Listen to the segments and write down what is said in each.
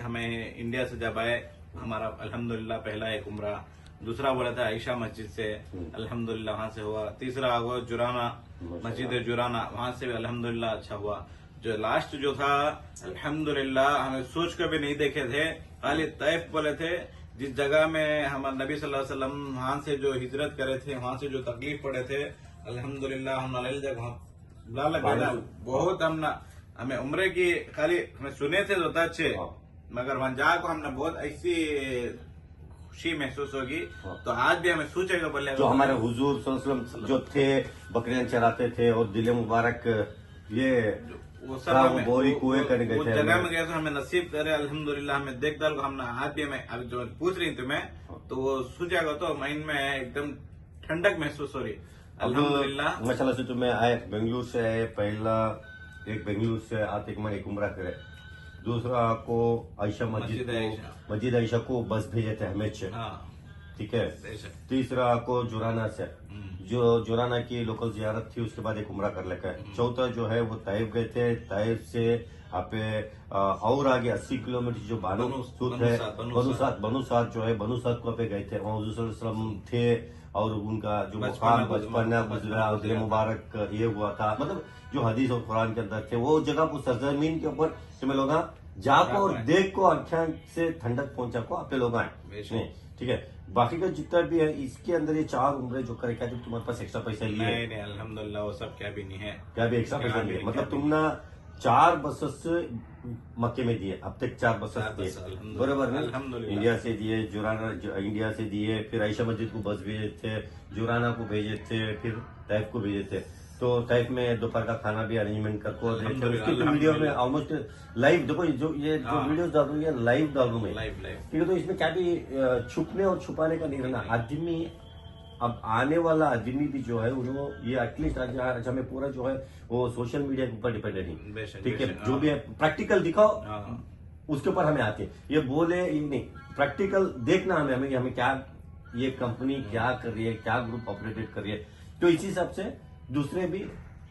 हमें इंडिया से जब आए, हमारा अल्हम्दुलिल्लाह पहला एक उम्रा, दूसरा बोला था आयशा मस्जिद से, अल्हम्दुलिल्लाह वहां से हुआ, तीसरा हुआ जुराना मस्जिद जुराना, वहां से भी अल्हम्दुलिल्लाह अच्छा हुआ। जो लास्ट जो था अल्हम्दुलिल्लाह हमें सोच कर भी नहीं देखे थे, खाली तैफ बोले थे, जिस जगह में हमारे नबी सल्लल्लाहु अलैहि वसल्लम वहां से जो हिजरत करे थे, वहां से जो तकलीफ पड़े थे, अल्हम्दुलिल्लाह हम बहुत हमें उम्रे की खाली हमें सुने थे तो अच्छे, मगर वहां जाकर हमने बहुत ऐसी खुशी महसूस होगी। तो आज भी हमें सोचेगा बोले जो हमारे हुजूर सल्लल्लाहु अलैहि वसल्लम जो थे, बकरियां चराते थे और दिल मुबारक ये वो सब हमें बोरी कुएं करने गए थे, जगह में गए तो हमें नसीब करे अल्हम्दुलिल्लाह। हमें देख डाल को हमने आज भी हमें अभी जो पूछ रही तुम्हें तो वो सूझेगा तो माइंड में एकदम ठंडक महसूस हो रही अल्हम्दुलिल्लाह। माशाल्लाह से तुम्हें आए बेंगलुरु से आए, पहला एक बेंगलुरु से आते एक उम्रा करे, दूसरा को आयशा मस्जिद आयशा को बस भेजे थे हमेशा, ठीक है। तीसरा को जुराना से, जो जुराना की लोकल जियारत थी, उसके बाद एक उम्रा कर लेकर। चौथा जो है वो ताइफ गए थे, ताइफ से आपे और आगे 80 किलोमीटर जो बानूसात है, बनुसात जो है, बनुसात को पे गए थे, वहाँ हुजूर सल्लल्लाहु अलैहि वसल्लम थे और उनका जो बचपना गुजरा, दिल मुबारक ये हुआ था, मतलब जो हदीस और कुरान के अंदर थे, वो जगह को सरजमीन के ऊपर तुम्हें लोग जाको और देख को आख्या से ठंडक पहुंचा को आप लोग आए, ठीक है। बाकी का जितना भी है इसके अंदर ये 4 उम्रे जो करे, क्या जब तुम्हारे पास एक्स्ट्रा पैसा लिए? नहीं अल्हम्दुलिल्लाह वो सब क्या भी नहीं है, क्या भी एक्स्ट्रा पैसा नहीं है, मतलब तुमने 4 बसेस मक्के में दिए, अब तक 4 बसेस दिए, बराबर नहीं? इंडिया से दिए, जुराना इंडिया से दिए, फिर आयशा मस्जिद को बस भेजे थे, जुराना को भेजे थे, फिर तैफ को भेजे थे। तो तैफ में दोपहर का खाना भी अरेंजमेंट करके उसकी तो वीडियो में ऑलमोस्ट लाइव देखो, जो ये जो वीडियोस डाल दूं ये लाइव डाल दूं मैं, ठीक है। तो इसमें क्या भी छुपने और छुपाने का नहीं रहना। आदमी अब आने वाला आदमी भी जो है उन्होंने ये एटलीस्ट आज हमें पूरा जो है वो सोशल मीडिया के ऊपर डिपेंडेंट नहीं, ठीक है। जो भी है प्रैक्टिकल दिखाओ, उसके ऊपर हमें आते हैं, ये बोले ये नहीं, प्रैक्टिकल देखना हमें क्या ये कंपनी क्या कर रही है, क्या ग्रुप ऑपरेटेड कर रही है। तो इसी हिसाब से दूसरे भी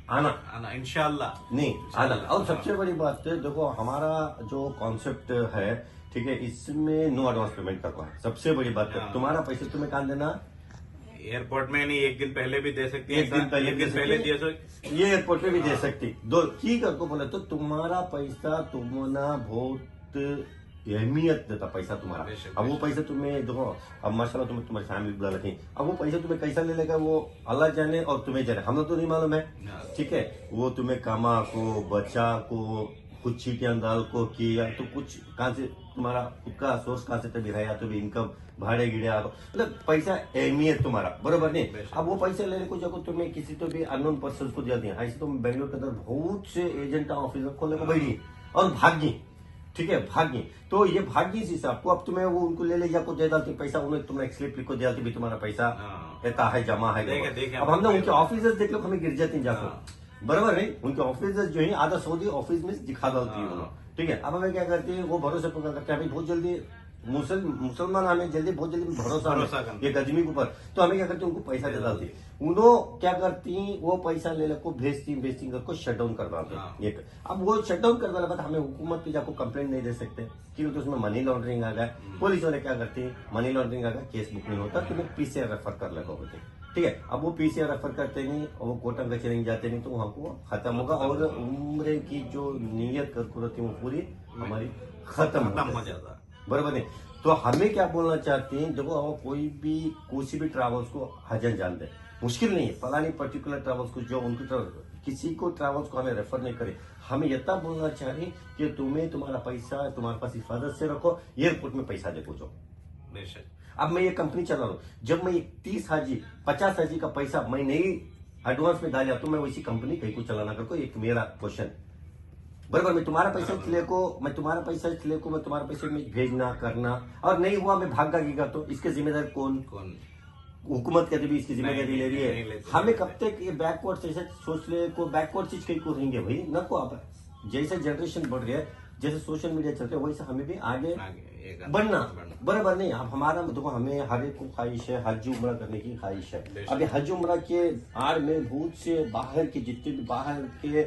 आना इंशाल्लाह नहीं आना। और सबसे बड़ी बात है देखो, हमारा जो कॉन्सेप्ट है, ठीक है, इसमें नो एडवांस पेमेंट करवा है। सबसे बड़ी बात है तुम्हारा पैसे तुम्हें कहाँ देना, एयरपोर्ट में नहीं, एक दिन पहले भी दे सकती है, एक दिन पहले ये एयरपोर्ट पे भी दे सकती, दो की कर को बोले तो तुम्हारा पैसा तुम्हारा बहुत अहमियत देता पैसा तुम्हारा। अब वो पैसा तुम्हें देखो, अब माशाल्लाह तुम्हारी फैमिली बुला रखी, अब वो पैसा तुम्हें कैसा ले लेगा वो अल्लाह जाने और तुम्हें जाने, हमें तो नहीं मालूम है, ठीक है। वो तुम्हें कमा को बचा को कुछ चीटियां डाल को किया तो कुछ कहाँ से तुम्हारा खुद का सोर्स कहाँ से तभी रहा, तो भी इनकम भाड़े गिड़े मतलब पैसा अहमियत तुम्हारा, बराबर नहीं। अब वो पैसा लेने को जब तुम्हें किसी तो भी अननोन पर्सन को दिया दिया, ऐसे तो बेंगलोर के अंदर बहुत से एजेंट ऑफिस खोलने को बैठी और भागी, ठीक है, भागी। तो ये भागी इस हिसाब को अब तुम्हें वो उनको ले जाकर दे डालती पैसा, उन्हें तुम्हें स्लिप लिखो दे डालती भी तुम्हारा पैसा रहता है, जमा है। अब हमने उनके ऑफिसर्स देख लो, हमें गिर जाती जाकर, बराबर नहीं। उनके ऑफिसर्स जो है आधा सऊदी ऑफिस में दिखा डालती है उन्होंने, ठीक है। अब हमें क्या करती है, वो भरोसे पर करते हैं, बहुत जल्दी मुसलमान हमें बहुत जल्दी भरोसा ये गजमी के ऊपर, तो हमें क्या करते हैं, उनको पैसा दे डालती, उन्होंने क्या करती, वो पैसा ले को भेजती करके शट डाउन कर डालते। अब वो शट डाउन करने वाले बाद हमें हुकूमत पे जाकर कंप्लेंट नहीं दे सकते, क्योंकि तो उसमें मनी लॉन्ड्रिंग आ गया। पुलिस वाले क्या करती है, मनी लॉन्ड्रिंग आ गया, केस बुक नहीं होता, तुम्हें पीसीआर रेफर कर लगा होते, ठीक है। अब वो पीसीआर रेफर करते नहीं और वो कोर्ट कचहरी जाते नहीं, तो वहां को खत्म होगा और उम्र की जो नीयत करती वो पूरी हमारी खत्म हो जाता, बराबर नहीं। तो हमें क्या बोलना चाहते हैं, देखो कोई भी किसी भी ट्रैवल्स को हजन जान दे, मुश्किल नहीं है, फलानी पर्टिकुलर ट्रैवल्स को जो उनकी किसी को ट्रैवल्स को हमें रेफर नहीं करे। हमें इतना बोलना चाहिए कि तुम्हें तुम्हारा पैसा तुम्हारे पास हिफाजत से रखो, एयरपोर्ट में पैसा देखो जो। अब मैं ये कंपनी चला रहा हूँ, जब मैं 30 हाजी 50 हाजी का पैसा मैं नहीं एडवांस में डाला तो मैं वैसी कंपनी कहीं को चलाना करको, एक मेरा क्वेश्चन, बराबर। मैं तुम्हारा पैसा चले को मैं तुम्हारा पैसे में भेजना करना और नहीं हुआ मैं भाग गीगा तो इसके जिम्मेदार कौन? हुकूमत कहते भी इसकी जिम्मेदारी ले रही है। हमें कब तक ये बैकवर्ड से सोच ले को बैकवर्ड चीज कहीं को रहेंगे भाई, न को आप जैसे जनरेशन बढ़ रही है, जैसे सोशल मीडिया चलते हैं, वैसे हमें भी आगे बढ़ना, बराबर नहीं। अब हमारा देखो, हमें हर एक को ख्वाहिश है हज उम्रा करने की ख्वाहिश है। अभी हज उम्रा के आड़ में बहुत से बाहर के जितने भी बाहर के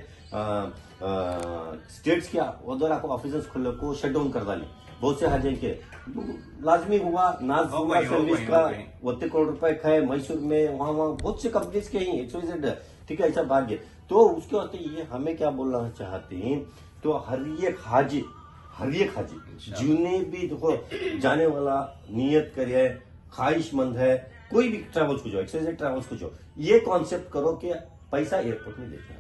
स्टेट्स के उधर आपको ऑफिस खोलने को शट डाउन कर डाले बहुत से हाजे के लाजमी हुआ नाज हो हुआ गई, सर्विस हो का गई। 32 करोड़ रुपए खाए मैसूर में वहां बहुत से कंपनीज के ही XYZ, ठीक है, ऐसा भाग्य। तो उसके बाद ये हमें क्या बोलना चाहते हैं, तो हर एक हाजी जिन्हें भी देखो जाने वाला नियत करे ख्वाहिशमंद है, कोई भी ट्रैवल्स को जो XYZ ट्रैवल्स को जो ये कॉन्सेप्ट करो कि पैसा एयरपोर्ट में देते हैं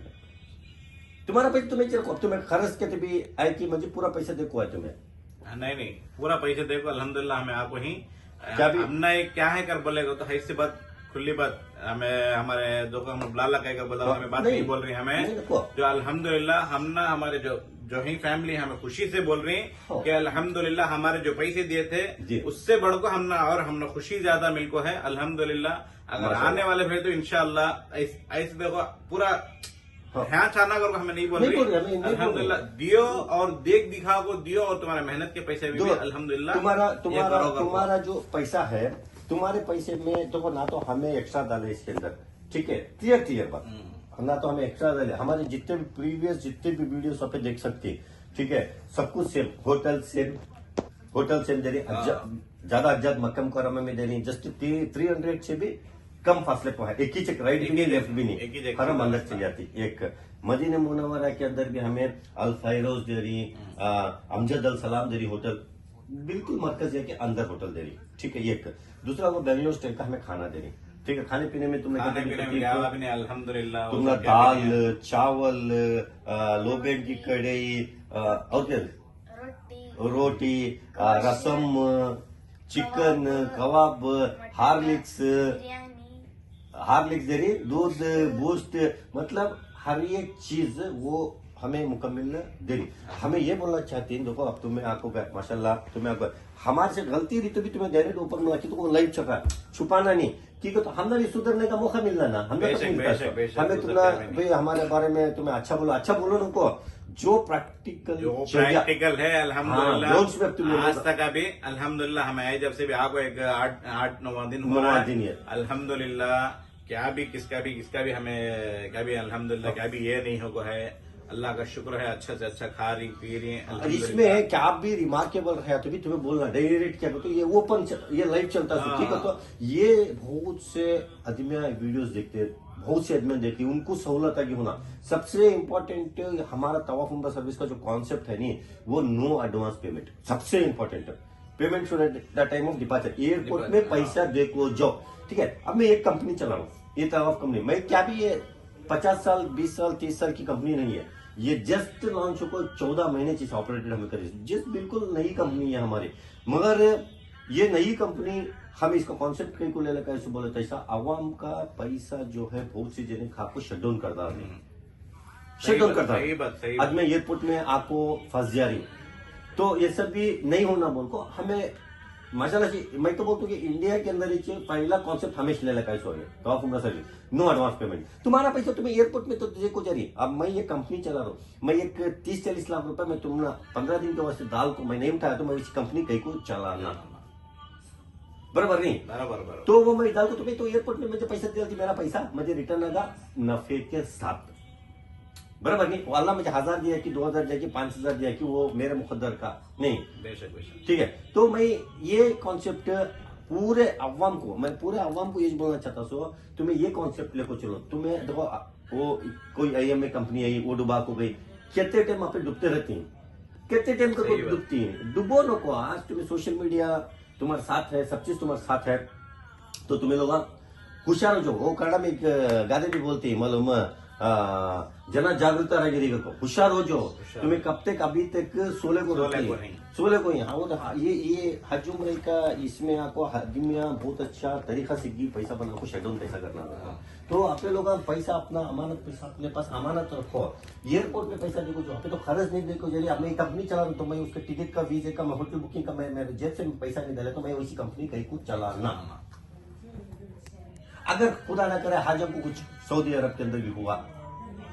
तुम्हारा पैसा तुम्हें रखो, तुम्हें खर्च के भी आए कि मुझे पूरा पैसा देखो है तुम्हें नहीं पूरा पैसे देखो अल्हम्दुलिल्लाह हमें आपको ही क्या भी- हमने क्या है कर बोलेगा तो है इससे बात खुली बात हमें हमारे दुकान में बुला कहकर बोला हमें बात नहीं बोल रही नहीं, हमें देखो। जो अल्हम्दुलिल्लाह हम ना हमारे जो ही फैमिली हमें खुशी से बोल रही हाँ। कि अल्हम्दुलिल्लाह हमारे जो पैसे दिए जी। थे उससे बढ़कर हमने और हमने खुशी ज्यादा मिलको है अल्हम्दुलिल्लाह। अगर माशाअल्लाह। आने वाले फिर तो इंशाअल्लाह ऐसे देखो पूरा हाँ। हाँ छाना करो हमें नहीं बोल नहीं बोल रही रहे, हमें नहीं बोल रहे। अल्हम्दुलिल्लाह दियो और देख दिखा को दियो और तुम्हारे मेहनत के पैसे भी दो, अल्हम्दुलिल्लाह तुम्हारा ये तुम्हारा करोगे तुम्हारा जो पैसा है तुम्हारे पैसे में देखो ना तो हमें एक्स्ट्रा डाले इसके अंदर, ठीक है, क्लियर बात, ना तो हमें एक्स्ट्रा डाले, हमारे जितने भी प्रीवियस जितने भी वीडियो आप देख सकते हैं, ठीक है, सब कुछ सेम, होटल सेम दे रही, ज्यादा अज्जाद मक्कम करम में दे रही, जस्ट 300 से भी कम फासले पर है, एक ही चेक, राइट भी नहीं लेफ्ट भी एक ही नहीं, जगह हरम अंदर चली जाती। एक मदीना मुनव्वरा के अंदर भी हमें अल फायरोज दे रही, अमजद अल सलाम दे रही होटल, बिल्कुल मरकज है के अंदर होटल दे रही, ठीक है। एक दूसरा वो बेंगलोर स्टाइल का हमें खाना दे रही, ठीक है। खाने पीने में तुमने खाने पीने में क्या भी नहीं अल्हम्दुलिल्लाह तुमने दाल चावल लोबेन की कढ़ी और क्या रोटी रसम चिकन कबाब हार्लिक्स दे रही, दूध बूस्ट, मतलब हर एक चीज वो हमें मुकम्मल दे रही। हमें ये बोलना चाहती हैं, देखो अब तुम्हें आपको माशाल्लाह तुम्हें आपको हमारे से गलती रही तो भी तुम्हें डायरेक्ट ऊपर मिला कि तुमको लाइव चल रहा है, छुपाना नहीं, ठीक है। तो हमने भी सुधरने का मौका मिलना ना, हमें बेशक, तो मिलता बेशक, बेशक, हमें सुधरते तुम्हें नहीं। भाई हमारे बारे में तुम्हें अच्छा बोलो उनको जो प्रैक्टिकल जो प्रैक्टिकल है हाँ, रोज पे तुम अल्हम्दुलिल्लाह आज तक अभी अल्हम्दुलिल्लाह हमें आए जब से भी आपको एक 8-9 दिन हो रहा 9 दिन है। है अल्हम्दुलिल्लाह। क्या भी किसका भी हमें क्या भी अल्हम्दुलिल्लाह क्या भी ये नहीं होगा है, अल्लाह का शुक्र है, अच्छा से अच्छा खा रही पी रही हैं, और अल्हम्दुलिल्लाह। इसमें है कि आप भी रिमार्केबल है तो भी तुम्हें बोलना डायरेक्ट क्या तो ये ओपन ये लाइव चलता है, ठीक है। तो ये बहुत से आदमियां वीडियोस देखते हैं, बहुत से आदमी देखते हैं, उनको सहूलत आगे होना सबसे इम्पोर्टेंट। हमारा तवाफ उम्रा सर्विस का जो कॉन्सेप्ट है नहीं वो नो एडवांस पेमेंट, सबसे important payment should at the time of departure, airport में पैसा देखो जाओ, ठीक है। अब मैं एक कंपनी चला रहा हूँ, ये तवाफ कंपनी, मैं क्या भी ये 50 साल 20 साल 30 साल की कंपनी नहीं है, ये जस्ट लॉन्च को 14 महीने से ऑपरेटेड हमें करी, जस्ट बिल्कुल नई कंपनी है हमारी। मगर ये नई कंपनी हम इसका कॉन्सेप्ट कहीं को ले लगा ऐसे बोले तो ऐसा आवाम का पैसा जो है बहुत सी जगह आपको शट डाउन करता है, शट डाउन करता सही बात, सही है। बात। आज मैं एयरपोर्ट में आपको फंस जा रही, तो ये सब भी नहीं होना बोल को हमें माशाल्लाह से मैं तो बोलता हूँ कि इंडिया के अंदर ये पहला कॉन्सेप्ट हमें ले लगा तो आप सर्विस नो एडवांस पेमेंट, तुम्हारा पैसा तुम्हें एयरपोर्ट में तो देखो जा रही। अब मैं ये कंपनी चला रहा हूँ, मैं एक 30-40 लाख रुपए में तुम 15 दिन के वास्ते दाल को मैं नहीं उठाया तो मैं इस कंपनी कहीं को चलाना बराबर नहीं, बराबर तो वो मैं दाल को तुम्हें तो एयरपोर्ट में मुझे पैसा दिया मेरा पैसा मुझे रिटर्न आगा नफे के साथ, बराबर नहीं। वो अल्लाह मुझे 1000 दिया कि 2000 दिया कि 5000 दिया कि वो मेरे मुकद्दर का नहीं, बेशक बेशक। ठीक है। तो मैं ये कॉन्सेप्ट पूरे अवाम को मैं पूरे अवाम को ये बोलना चाहता हूँ, तुम्हें ये कॉन्सेप्ट लेकर चलो। तुम्हें देखो वो कोई IMA कंपनी आई वो डुबा को गई, कितने टाइम आप डूबते रहती हैं, कितने टाइम तक डूबती है, डुबो नको। आज तुम्हें सोशल मीडिया तुम्हारे साथ है, सब चीज तुम्हारे साथ है, तो तुम्हें लोग हुशार हो जो वो कन्नड़ा में एक गाने भी बोलते हैं मालूम जना जागरूकता रहेगी को हुशार हो जो तुम्हें कब तक अभी तक सोले को ही हाँ वो ये हज उम्र का इसमें आपको हदमिया बहुत अच्छा तरीका से पैसा बना को शेड्यूल पैसा करना था। तो अपने लोग पैसा अपना अमानत पैसा अपने पास अमानत रखो, एयरपोर्ट में पैसा देखो जो तो खर्च नहीं देखो जरिए अपनी कंपनी चला रहा हूँ तो मैं उसके टिकट का वीजे का होटल बुकिंग का मैं मेरे जेब से पैसा नहीं डाले तो मैं उसी कंपनी कहीं कुछ चलाना। अगर खुदा ना करे हाजम को कुछ सऊदी अरब के अंदर भी हुआ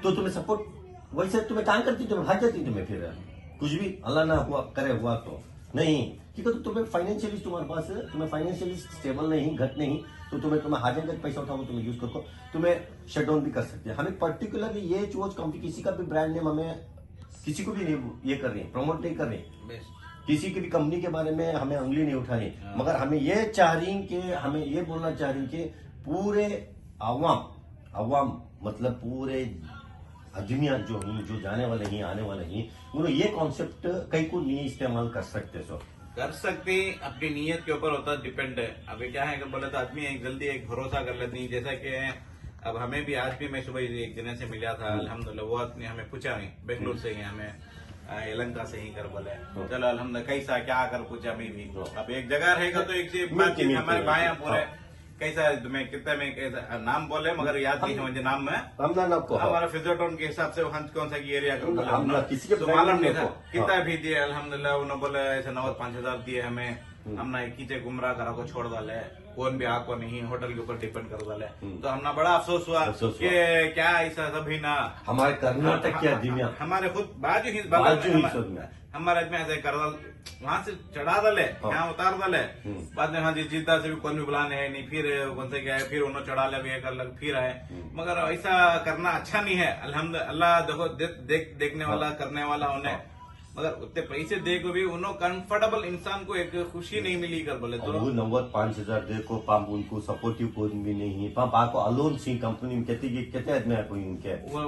तो तुम्हें सपोर्ट वैसे तुम्हें काम करती, तुम्हें भाग जाती, तुम्हें फिर कुछ भी अल्लाह ना हुआ करे हुआ तो नहीं, क्योंकि तो तुम्हें फाइनेंशियली तुम्हारे पास तुम्हें फाइनेंशियली स्टेबल नहीं घट नहीं तो तुम्हें हाजम का पैसा उठाओ तुम्हें यूज करो, तुम्हें शट डाउन भी कर सकते हैं। हमें पर्टिकुलरली ये चोज कंपनी किसी का भी ब्रांड नेम हमें किसी को भी नहीं ये कर रहे, प्रमोट नहीं कर रहे, बेस्ट किसी की भी कंपनी के बारे में हमें उंगली नहीं उठानी, मगर हमें ये चाह रही कि हमें ये बोलना चाह रही कि पूरे अवाम मतलब पूरे दुनिया जो ही जो जाने वाले ही आने वाले ही उन्होंने ये कॉन्सेप्ट कहीं को नहीं इस्तेमाल कर सकते। सो कर सकते, अपनी नीयत के ऊपर होता डिपेंड है। अभी क्या है कि बोले तो आदमी एक जल्दी एक भरोसा कर लेती है, जैसा कि अब हमें भी आज भी मैं सुबह एक जने से मिला था अल्हम्दुलिल्लाह, वो आदमी हमें पूछा नहीं, बेंगलुरु से ही हमें यलंका से ही कर बोले चलो अल्हम्दुलिल्लाह कैसा क्या कर पूछा मैं भी। अब एक जगह रहेगा तो एक चीज बातचीत हमारे भाई पूरे कैसा तुम्हें कितना में कैसा नाम बोले मगर याद नहीं है मुझे नाम में हमारा फिजियोटोन के हिसाब से कौन सा एरिया का बोला किसी के तो मालूम नहीं था कितना भी दिए अल्हम्दुलिल्लाह। उन्होंने बोले ऐसे 9,500 दिए हमें, हमने कीचे गुमराह करा को छोड़ डाले, कौन भी आको नहीं होटल के ऊपर डिपेंड कर डाले। तो हमने बड़ा अफसोस हुआ कि क्या ऐसा सभी ना हमारे कर्नाटक की दुनिया हमारे खुद बाजू ही हमारे आदमी ऐसे कर वहां से चढ़ा डाले यहाँ उतार डाले, बाद में हाँ जी जीता से भी कौन भी बुलाने है नहीं, फिर कौन से क्या है फिर उन्होंने चढ़ा ले भी कर लग फिर आए, मगर ऐसा करना अच्छा नहीं है। अल्हम्दुलिल्लाह देखो देखने वाला करने वाला उन्हें, मगर उतने पैसे दे को भी उन्होंने कंफर्टेबल इंसान को एक खुशी नहीं मिली कर बोले तो 95,000 देखो पाप उनको सपोर्टिव कोई भी नहीं पाप आपको अलोन सी कंपनी में कहते आदमी है कोई उनके वो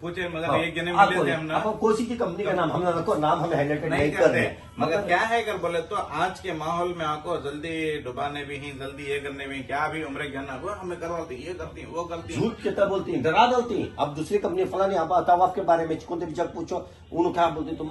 पूछे मगर एक जने मिले थे हमने आपको कोई की कंपनी का नाम हमने रखो, नाम हमें हाईलाइट नहीं करते, मगर क्या है कर बोले तो आज के माहौल में आपको जल्दी डुबाने भी ही जल्दी ये करने भी क्या भी उम्र ज्ञान वो हमें करवाती ये करती वो करती झूठ कितना बोलती डरा डालती। अब दूसरी कंपनी फलानी आप बताओ आपके बारे में कौन भी जब पूछो उन्होंने क्या बोलते तुम